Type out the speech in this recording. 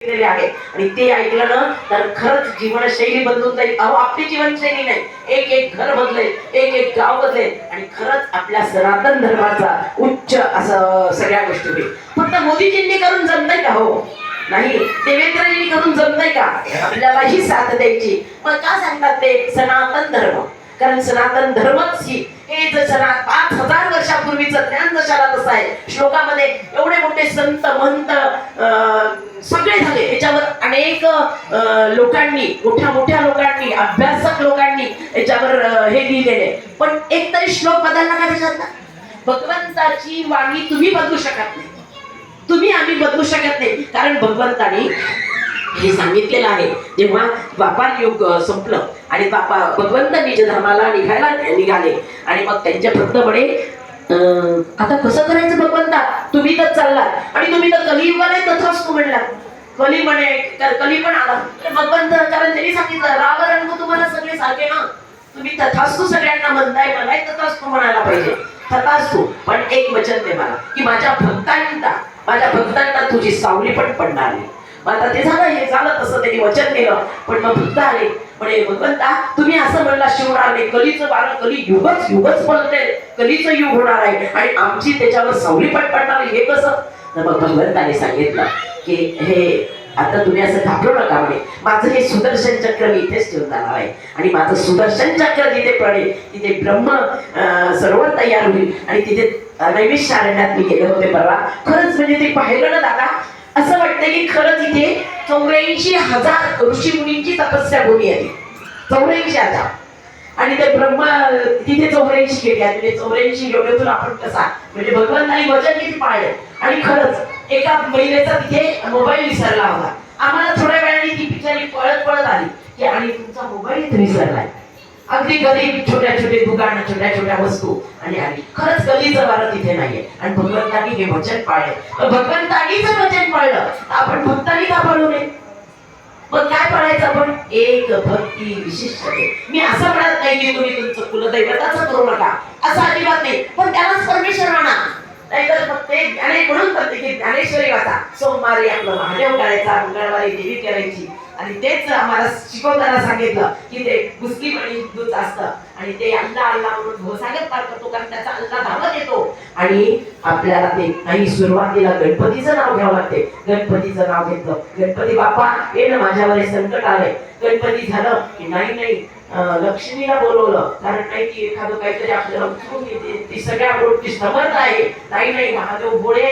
सांगितलेले आहे आणि ते ऐकलं ना तर खरंच जीवनशैली बदलून जाईल. अहो आपली जीवनशैली नाही, एक एक घर बदलेल, एक एक गाव बदलेल आणि खरंच आपल्या सनातन धर्माचा उच्च असं सगळ्या गोष्टी होईल. फक्त मोदीजींनी करून जमतंय का? हो नाही. देवेंद्रजींनी करून जमतंय का? आपल्यालाही साथ द्यायची. मग का सांगतात ते सनातन धर्म? कारण सनातन धर्मच ही हे जर 5000 वर्षापूर्वीचं ज्ञान जशाला तसं आहे. श्लोकामध्ये एवढे मोठे संत महंत सगळे झाले. याच्यावर अनेक लोकांनी, मोठ्या मोठ्या लोकांनी, अभ्यासक लोकांनी याच्यावर हे लिहिलेले. पण एक तरी श्लोक बदलला का त्याच्यातला? भगवंताची वाणी तुम्ही बदलू शकत नाही, तुम्ही आम्ही बदलू शकत नाही. कारण भगवंतानी हे सांगितलेलं आहे. जेव्हा द्वापार युग संपलं आणि भगवंत निज धर्माला निघाले आणि मग त्यांच्या भक्त म्हणे आता कसं करायचं भगवंता, तुम्ही तर चाललात आणि तुम्ही तर कलियुगाला तथास्तु म्हणलात. कली म्हणे कली पण आला भगवंत, कारण त्यांनी सांगितलं राग रंग तुम्हाला सगळे सारखे ना, तुम्ही तथास्तु सगळ्यांना म्हणताय, मलाही तथास्तु म्हणायला पाहिजे. तथास्तु पण एक वचन दे मला की माझ्या भक्तांना तुझी सावली पण पडणार नाही. आता ते झालं, हे झालं तसं त्यांनी वचन दिलं. पण मग भक्त आले म्हणे भगवंता तुम्ही असं म्हणला शिवराने कलीचं वारं, कली युगच बोलते, कलीचं युग होणार आहे आणि आमची त्याच्यावर सावली पण पडणार, हे कसं? तर मग भगवंताने सांगितलं की हे आता तुम्ही असं घाबरू नका म्हणे, माझं हे सुदर्शन चक्र मी इथेच ठेवून जाणार आहे आणि माझं सुदर्शन चक्र जिथे पडेल तिथे ब्रह्म सरोवर तयार होईल. आणि तिथे नैमिषारण्यात मी गेले होते परवा, खरंच म्हणजे ते पाहिलं ना दादा, असं वाटतं की खरंच इथे 84,000 ऋषी मुनींची तपस्या भूमी आहे. 84,000 आणि ते ब्रह्म तिथे 84 गेले आणि ते 84 योगातून आपण कसा म्हणजे भगवंतानी वचन किती पाळलं. आणि खरंच एका महिलेचा तिथे मोबाईल विसरला होता. आम्हाला थोड्या वेळाने ती बिचारी पळत आली की आणि तुमचा मोबाईल इथे विसरलाय. अगदी गरीब छोट्या दुकानं, छोट्या वस्तू आणि आली. खरंच गलीचं वारं तिथे नाहीये आणि भगवंतानी हे वचन पाळले. भगवंतानी जर वचन पाळलं आपण भक्तांनी का पाळू नये? मग काय पाळायचं आपण? एक भक्ती विशिष्ट. मी असं म्हणत नाही की तुम्ही तुमचं कुलदैवताचं करू नका, असं अजिबात नाही, पण त्यालाच परमेश्वर म्हणा. नाहीतर फक्त म्हणून करते की ज्ञानेश्वरी वाचा, सोमवारी आपलं महादेव करायचा, मंगळवारी देवी करायची. आणि तेच आम्हाला शिकवताना सांगितलं की ते गुस्की म्हणे हिंदूच असतं आणि ते अल्ला म्हणून घोसागत पार करतो, कारण त्याचा अल्ला धावत येतो. आणि आपल्याला ते काही सुरुवातीला गणपतीचं नाव घ्यावं लागते. गणपतीचं नाव घेतलं, गणपती बाप्पा ये ना माझ्यावर हे संकट आलंय. गणपती झालं की नाही लक्ष्मीला बोलवलं, कारण नाही की एखादं काहीतरी आपल्याला उचलून येते, ती सगळ्या गोष्टी समर्थ आहे. नाही महादेव भोळे